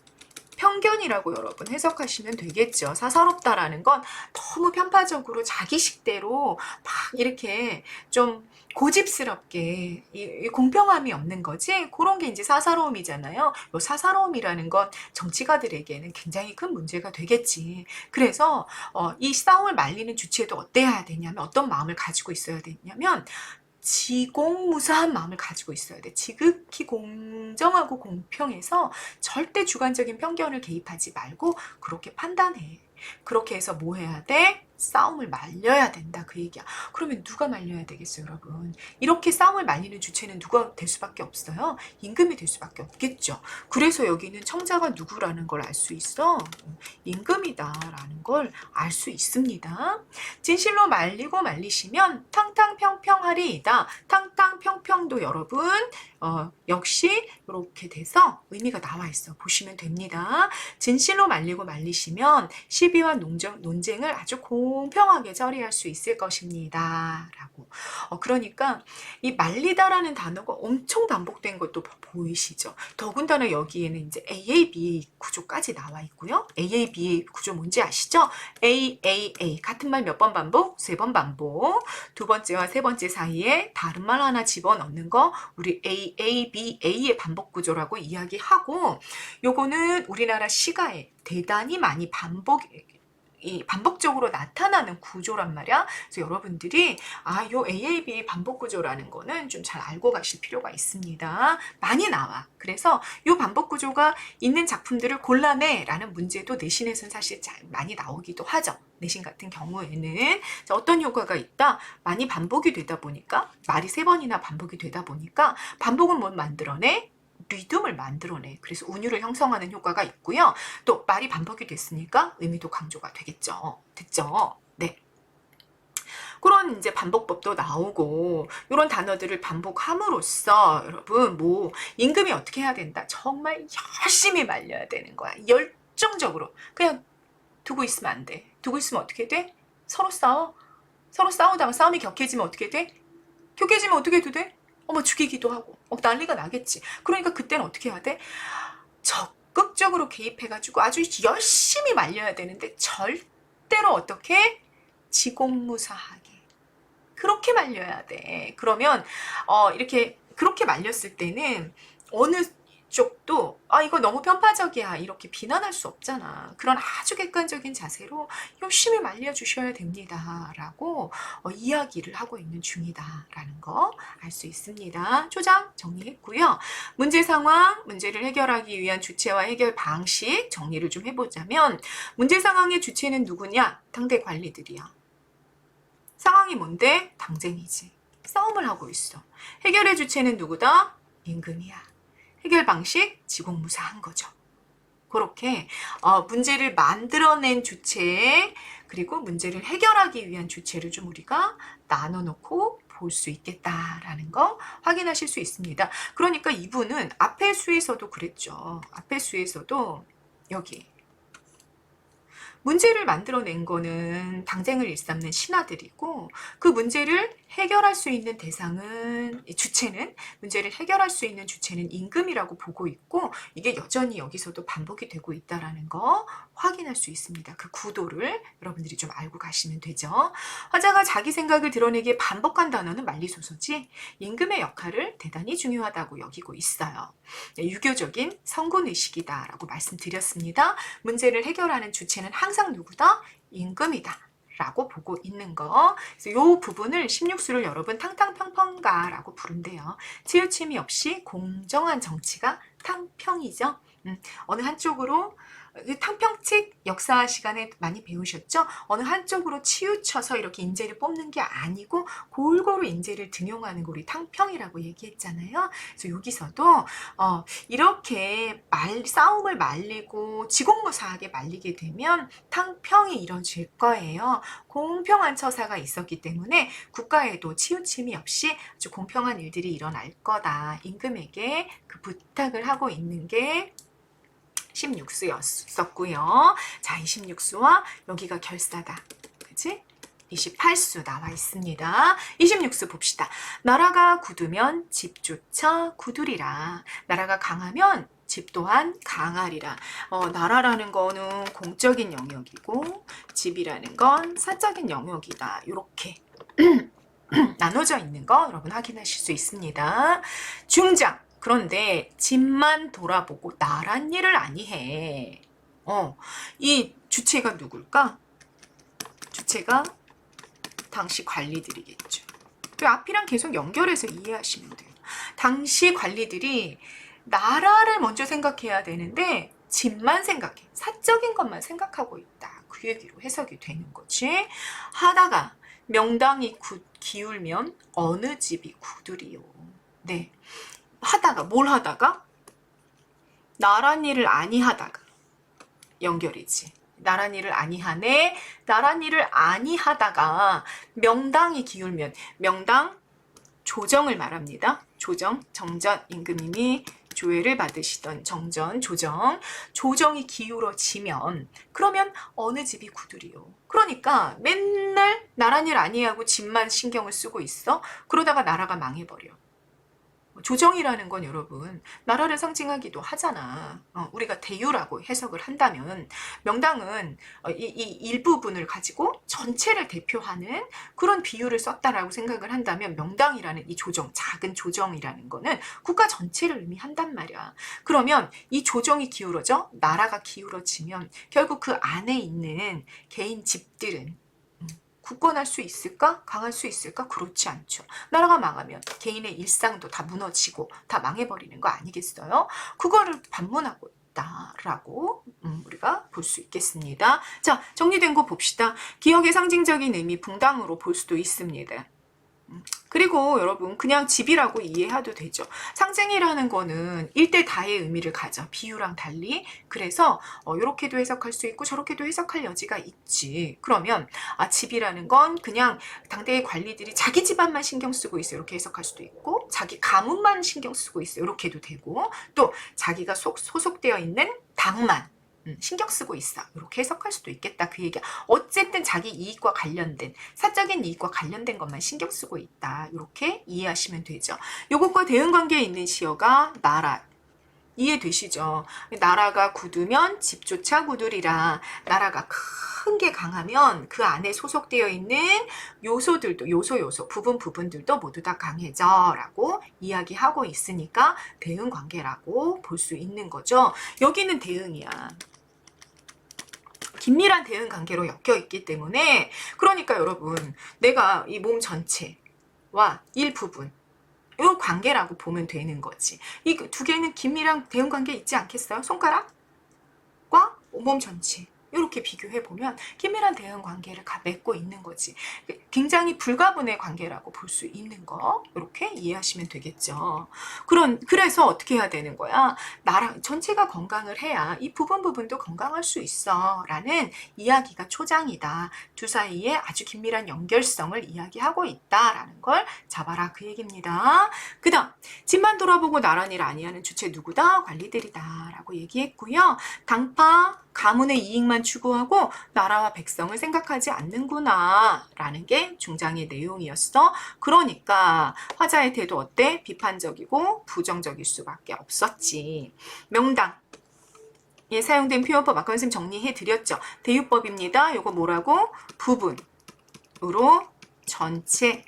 편견이라고 여러분 해석하시면 되겠죠. 사사롭다라는 건 너무 편파적으로 자기식대로 막 이렇게 좀 고집스럽게 이 공평함이 없는 거지. 그런 게 이제 사사로움이잖아요. 요 사사로움이라는 건 정치가들에게는 굉장히 큰 문제가 되겠지. 그래서 이 싸움을 말리는 주체도 어때야 되냐면 어떤 마음을 가지고 있어야 되냐면 지공무사한 마음을 가지고 있어야 돼. 지극히 공정하고 공평해서 절대 주관적인 편견을 개입하지 말고 그렇게 판단해. 그렇게 해서 뭐 해야 돼? 싸움을 말려야 된다 그 얘기야. 그러면 누가 말려야 되겠어요 여러분? 이렇게 싸움을 말리는 주체는 누가 될 수밖에 없어요? 임금이 될 수밖에 없겠죠. 그래서 여기는 청자가 누구라는 걸 알 수 있어. 임금이다라는 걸 알 수 있습니다. 진실로 말리고 말리시면 탕탕평평하리이다. 탕탕평평도 여러분 역시 이렇게 돼서 의미가 나와 있어. 보시면 됩니다. 진실로 말리고 말리시면 시비와 논쟁을 아주 공평하게 처리할 수 있을 것입니다. 라고. 그러니까 이 말리다라는 단어가 엄청 반복된 것도 보이시죠? 더군다나 여기에는 이제 AABA 구조까지 나와 있고요. AABA 구조 뭔지 아시죠? AAA 같은 말 몇 번 반복? 3번 반복. 두 번째와 세 번째 사이에 다른 말 하나 집어넣는 거 우리 AABA의 반복 구조라고 이야기하고 요거는 우리나라 시가에 대단히 많이 반복적으로 나타나는 구조란 말이야. 그래서 여러분들이 요 AAB 반복 구조라는 거는 좀 잘 알고 가실 필요가 있습니다. 많이 나와. 그래서 요 반복 구조가 있는 작품들을 골라내라는 문제도 내신에서는 사실 잘 많이 나오기도 하죠. 내신 같은 경우에는 어떤 효과가 있다? 많이 반복이 되다 보니까 말이 3번이나 반복이 되다 보니까 반복은 뭘 만들어내? 리듬을 만들어내. 그래서 운율을 형성하는 효과가 있고요. 또 말이 반복이 됐으니까 의미도 강조가 되겠죠. 됐죠? 네. 그런 이제 반복법도 나오고 이런 단어들을 반복함으로써 여러분 뭐 임금이 어떻게 해야 된다. 정말 열심히 말려야 되는 거야. 열정적으로. 그냥 두고 있으면 안 돼. 두고 있으면 어떻게 돼? 서로 싸워. 서로 싸우다가 싸움이 격해지면 어떻게 돼? 격해지면 어떻게 돼? 죽이기도 하고 난리가 나겠지. 그러니까 그때는 어떻게 해야 돼? 적극적으로 개입해가지고 아주 열심히 말려야 되는데 절대로 어떻게? 지공무사하게 그렇게 말려야 돼. 그러면 이렇게 그렇게 말렸을 때는 어느 쪽도 이거 너무 편파적이야 이렇게 비난할 수 없잖아. 그런 아주 객관적인 자세로 열심히 말려주셔야 됩니다 라고 이야기를 하고 있는 중이다 라는 거 알 수 있습니다. 초장 정리했고요. 문제 상황, 문제를 해결하기 위한 주체와 해결 방식 정리를 좀 해보자면, 문제 상황의 주체는 누구냐? 당대 관리들이야. 상황이 뭔데? 당쟁이지. 싸움을 하고 있어. 해결의 주체는 누구다? 임금이야. 해결 방식? 지공무사한 거죠. 그렇게 문제를 만들어낸 주체, 그리고 문제를 해결하기 위한 주체를 좀 우리가 나눠놓고 볼 수 있겠다라는 거 확인하실 수 있습니다. 그러니까 이분은 앞의 수에서도 그랬죠. 앞의 수에서도 여기 문제를 만들어낸 거는 당쟁을 일삼는 신하들이고, 그 문제를 해결할 수 있는 대상은, 주체는, 문제를 해결할 수 있는 주체는 임금이라고 보고 있고, 이게 여전히 여기서도 반복이 되고 있다는 거 확인할 수 있습니다. 그 구도를 여러분들이 좀 알고 가시면 되죠. 화자가 자기 생각을 드러내기에 반복한 단어는 만리소서지, 임금의 역할을 대단히 중요하다고 여기고 있어요. 유교적인 성군의식이다라고 말씀드렸습니다. 문제를 해결하는 주체는 항상 누구다? 임금이다 라고 보고 있는 거. 그래서 이 부분을 16수를 여러분 탕탕평평가라고 부른대요. 치우침이 없이 공정한 정치가 탕평이죠. 어느 한쪽으로, 탕평책 역사 시간에 많이 배우셨죠? 어느 한쪽으로 치우쳐서 이렇게 인재를 뽑는 게 아니고 골고루 인재를 등용하는 거 우리 탕평이라고 얘기했잖아요. 그래서 여기서도 이렇게 싸움을 말리고 지공무사하게 말리게 되면 탕평이 이뤄질 거예요. 공평한 처사가 있었기 때문에 국가에도 치우침이 없이 아주 공평한 일들이 일어날 거다. 임금에게 그 부탁을 하고 있는 게 16수였었고요. 자, 26수와 여기가 결사다. 그치? 28수 나와 있습니다. 26수 봅시다. 나라가 굳으면 집조차 굳으리라. 나라가 강하면 집 또한 강하리라. 나라라는 거는 공적인 영역이고 집이라는 건 사적인 영역이다. 이렇게 나눠져 있는 거 여러분 확인하실 수 있습니다. 중장. 그런데 집만 돌아보고 나란 일을 아니해. 이 주체가 누굴까? 주체가 당시 관리들이겠죠. 그 앞이랑 계속 연결해서 이해하시면 돼요. 당시 관리들이 나라를 먼저 생각해야 되는데 집만 생각해. 사적인 것만 생각하고 있다. 그 얘기로 해석이 되는 거지. 하다가 명당이 기울면 어느 집이 굳으리요. 네. 하다가 뭘 하다가? 나란 일을 아니하다가 연결이지. 나란 일을 아니하네. 나란 일을 아니하다가 명당이 기울면, 명당 조정을 말합니다. 조정, 정전, 임금님이 조회를 받으시던 정전, 조정, 조정이 기울어지면 그러면 어느 집이 굳으리요. 그러니까 맨날 나란 일 아니하고 집만 신경을 쓰고 있어. 그러다가 나라가 망해버려. 조정이라는 건 여러분 나라를 상징하기도 하잖아. 우리가 대유라고 해석을 한다면 명당은 이 일부분을 가지고 전체를 대표하는 그런 비유를 썼다라고 생각을 한다면 명당이라는 이 조정, 작은 조정이라는 거는 국가 전체를 의미한단 말이야. 그러면 이 조정이 기울어져 나라가 기울어지면 결국 그 안에 있는 개인 집들은 굳건할 수 있을까? 강할 수 있을까? 그렇지 않죠. 나라가 망하면 개인의 일상도 다 무너지고 다 망해버리는 거 아니겠어요? 그거를 반문하고 있다라고 우리가 볼 수 있겠습니다. 자, 정리된 거 봅시다. 기억의 상징적인 의미 붕당으로 볼 수도 있습니다. 그리고 여러분 그냥 집이라고 이해해도 되죠. 상징이라는 거는 일대다의 의미를 가져. 비유랑 달리. 그래서 이렇게도 해석할 수 있고 저렇게도 해석할 여지가 있지. 그러면 집이라는 건 그냥 당대의 관리들이 자기 집안만 신경 쓰고 있어요. 이렇게 해석할 수도 있고 자기 가문만 신경 쓰고 있어요. 이렇게도 되고 또 자기가 소속되어 있는 당만 신경 쓰고 있어. 이렇게 해석할 수도 있겠다. 그 얘기야. 어쨌든 자기 이익과 관련된, 사적인 이익과 관련된 것만 신경 쓰고 있다. 이렇게 이해하시면 되죠. 요것과 대응관계에 있는 시어가 나라. 이해되시죠? 나라가 굳으면 집조차 굳으리라. 나라가 큰 게 강하면 그 안에 소속되어 있는 요소들도 요소 부분들도 모두 다 강해져 라고 이야기하고 있으니까 대응관계라고 볼 수 있는 거죠. 여기는 대응이야. 긴밀한 대응 관계로 엮여 있기 때문에, 그러니까 여러분, 내가 이 몸 전체와 일부분, 이 관계라고 보면 되는 거지. 이 두 개는 긴밀한 대응 관계 있지 않겠어요? 손가락과 몸 전체. 이렇게 비교해 보면 긴밀한 대응 관계를 맺고 있는 거지. 굉장히 불가분의 관계라고 볼 수 있는 거, 이렇게 이해하시면 되겠죠. 그래서 어떻게 해야 되는 거야? 나랑 전체가 건강을 해야 이 부분도 건강할 수 있어 라는 이야기가 초장이다. 두 사이에 아주 긴밀한 연결성을 이야기하고 있다라는 걸 잡아라, 그 얘기입니다. 그 다음, 집만 돌아보고 나란히를 아니하는 주체 누구다? 관리들이다 라고 얘기했고요. 당파 가문의 이익만 추구하고 나라와 백성을 생각하지 않는구나 라는 게 중장의 내용이었어. 그러니까 화자의 태도 어때? 비판적이고 부정적일 수밖에 없었지. 명당 예, 사용된 표현법 아까 선생님 정리해 드렸죠. 대유법입니다. 요거 뭐라고? 부분으로 전체를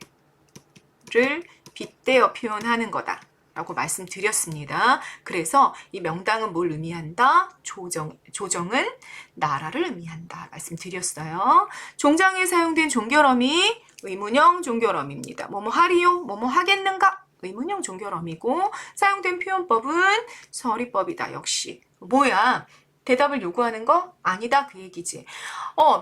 빗대어 표현하는 거다 라고 말씀드렸습니다. 그래서 이 명당은 뭘 의미한다? 조정은 나라를 의미한다 말씀드렸어요. 종장에 사용된 종결어미 의문형 종결어미입니다. 뭐뭐 하리요? 뭐뭐 하겠는가? 의문형 종결어미고, 사용된 표현법은 서리법이다. 역시 뭐야? 대답을 요구하는 거? 아니다, 그 얘기지.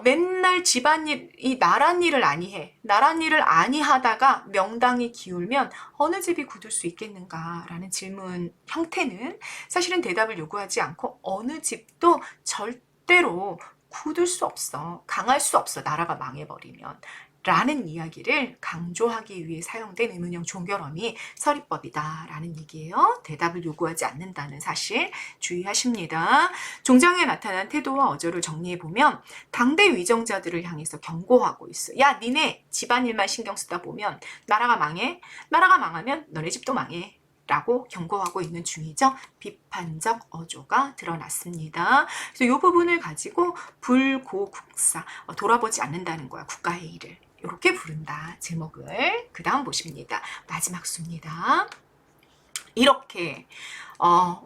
맨날 집안일, 이 나랏일을 아니해. 나랏일을 아니하다가 명당이 기울면 어느 집이 굳을 수 있겠는가라는 질문 형태는 사실은 대답을 요구하지 않고 어느 집도 절대로 굳을 수 없어. 강할 수 없어. 나라가 망해버리면. 라는 이야기를 강조하기 위해 사용된 의문형 종결어미 서리법이다 라는 얘기예요. 대답을 요구하지 않는다는 사실 주의하십니다. 종장에 나타난 태도와 어조를 정리해보면 당대 위정자들을 향해서 경고하고 있어. 야, 니네 집안일만 신경 쓰다 보면 나라가 망해. 나라가 망하면 너네 집도 망해. 라고 경고하고 있는 중이죠. 비판적 어조가 드러났습니다. 그래서 이 부분을 가지고 불고국사, 돌아보지 않는다는 거야. 국가의 일을. 이렇게 부른다. 제목을. 그 다음 보십니다. 마지막 수입니다. 이렇게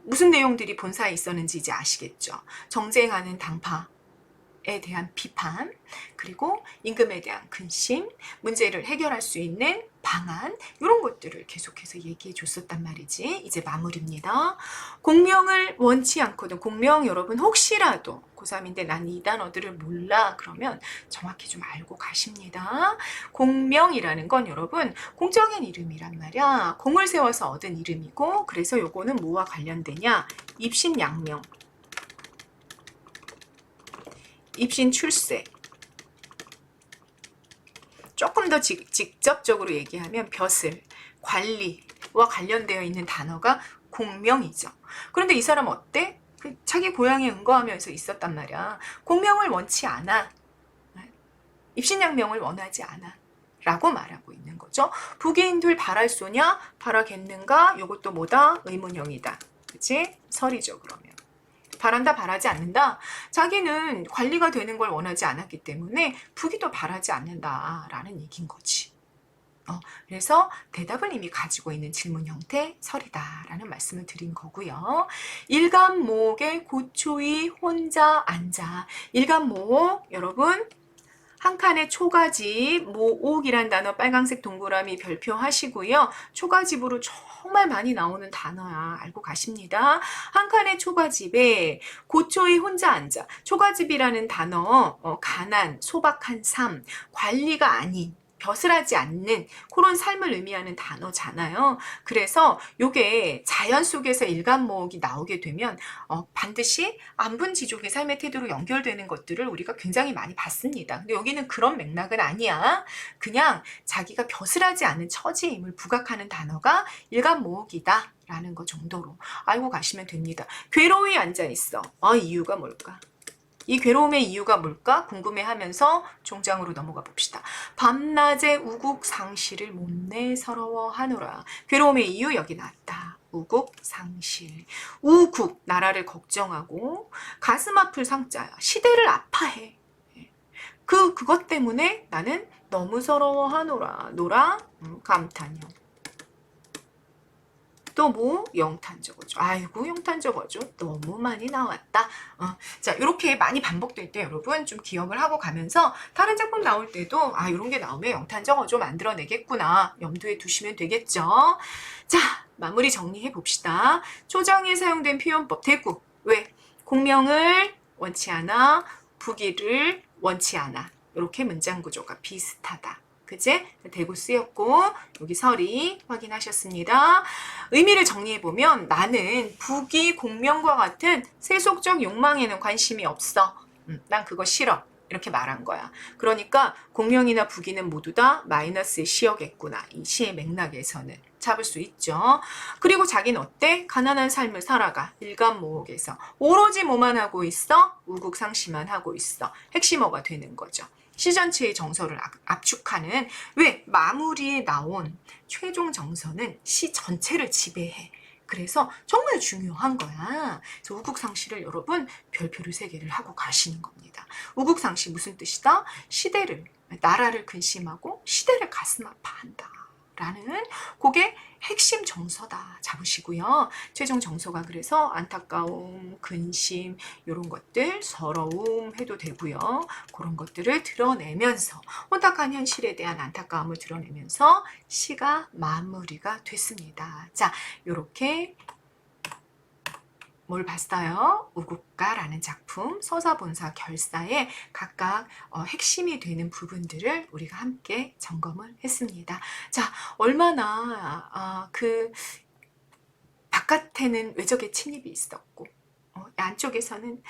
무슨 내용들이 본사에 있었는지 이제 아시겠죠. 정쟁하는 당파에 대한 비판, 그리고 임금에 대한 근심, 문제를 해결할 수 있는 방안, 이런 것들을 계속해서 얘기해 줬었단 말이지. 이제 마무리입니다. 공명을 원치 않거든. 공명 여러분 혹시라도 고3인데 난 이 단어들을 몰라 그러면 정확히 좀 알고 가십니다. 공명이라는 건 여러분 공적인 이름이란 말이야. 공을 세워서 얻은 이름이고, 그래서 요거는 뭐와 관련되냐? 입신양명, 입신출세. 조금 더 직접적으로 얘기하면 벼슬, 관리와 관련되어 있는 단어가 공명이죠. 그런데 이 사람 어때? 자기 고향에 응거하면서 있었단 말이야. 공명을 원치 않아. 입신양명을 원하지 않아. 라고 말하고 있는 거죠. 부귀인들 바랄소냐? 바라겠는가? 요것도 뭐다? 의문형이다. 그치? 설이죠, 그러면. 바란다, 바라지 않는다. 자기는 관리가 되는 걸 원하지 않았기 때문에 부귀도 바라지 않는다라는 얘기인 거지. 그래서 대답을 이미 가지고 있는 질문 형태 설이다라는 말씀을 드린 거고요. 일간목에 고초히 혼자 앉아. 일간목 여러분 한 칸의 초가집, 모옥이란 단어 빨강색 동그라미 별표하시고요. 초가집으로 정말 많이 나오는 단어야. 알고 가십니다. 한 칸의 초가집에 고초히 혼자 앉아. 초가집이라는 단어, 가난, 소박한 삶, 관리가 아닌, 벼슬하지 않는 그런 삶을 의미하는 단어잖아요. 그래서 요게 자연 속에서 일간목이 나오게 되면 반드시 안분지족의 삶의 태도로 연결되는 것들을 우리가 굉장히 많이 봤습니다. 근데 여기는 그런 맥락은 아니야. 그냥 자기가 벼슬하지 않은 처지의 힘을 부각하는 단어가 일간목이다 라는 것 정도로 알고 가시면 됩니다. 괴로이 앉아있어. 이유가 뭘까? 이 괴로움의 이유가 뭘까 궁금해하면서 종장으로 넘어가 봅시다. 밤낮에 우국 상시를 못내 서러워하노라. 괴로움의 이유 여기 나왔다. 우국상실. 우국, 나라를 걱정하고 가슴 아플 상자야. 시대를 아파해. 그것 때문에 나는 너무 서러워하노라. 노라 감탄형. 또 뭐? 영탄저어죠. 아이고 영탄저어죠. 너무 많이 나왔다. 자, 이렇게 많이 반복될 때 여러분 좀 기억을 하고 가면서 다른 작품 나올 때도 이런 게 나오면 영탄저어죠. 만들어내겠구나. 염두에 두시면 되겠죠. 자, 마무리 정리해 봅시다. 초장에 사용된 표현법 대구. 왜? 공명을 원치 않아. 부기를 원치 않아. 이렇게 문장 구조가 비슷하다. 그제? 대구 쓰였고 여기 서리 확인하셨습니다. 의미를 정리해보면 나는 부귀 공명과 같은 세속적 욕망에는 관심이 없어. 난 그거 싫어. 이렇게 말한 거야. 그러니까 공명이나 부귀는 모두 다 마이너스의 시여겠구나. 이 시의 맥락에서는 잡을 수 있죠. 그리고 자기는 어때? 가난한 삶을 살아가. 일감모옥에서 오로지 뭐만 하고 있어? 우국상시만 하고 있어. 핵심어가 되는 거죠. 시 전체의 정서를 압축하는, 왜? 마무리에 나온 최종 정서는 시 전체를 지배해. 그래서 정말 중요한 거야. 그래서 우국상시를 여러분 별표를 3개를 하고 가시는 겁니다. 우국상시 무슨 뜻이다? 시대를, 나라를 근심하고 시대를 가슴 아파한다. 라는 그게 핵심 정서다 잡으시고요. 최종 정서가 그래서 안타까움, 근심 이런 것들, 서러움 해도 되고요. 그런 것들을 드러내면서 혼탁한 현실에 대한 안타까움을 드러내면서 시가 마무리가 됐습니다. 자, 이렇게 뭘 봤어요? 우국가라는 작품 서사본사 결사의 각각 핵심이 되는 부분들을 우리가 함께 점검을 했습니다. 자, 얼마나 바깥에는 외적의 침입이 있었고 안쪽에서는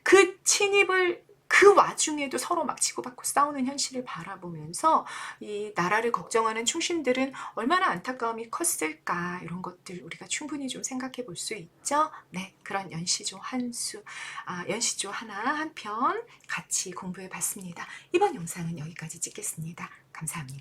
그 침입을 그 와중에도 서로 막 치고받고 싸우는 현실을 바라보면서 이 나라를 걱정하는 충신들은 얼마나 안타까움이 컸을까, 이런 것들 우리가 충분히 좀 생각해 볼 수 있죠. 네, 그런 연시조 연시조 한 편 같이 공부해 봤습니다. 이번 영상은 여기까지 찍겠습니다. 감사합니다.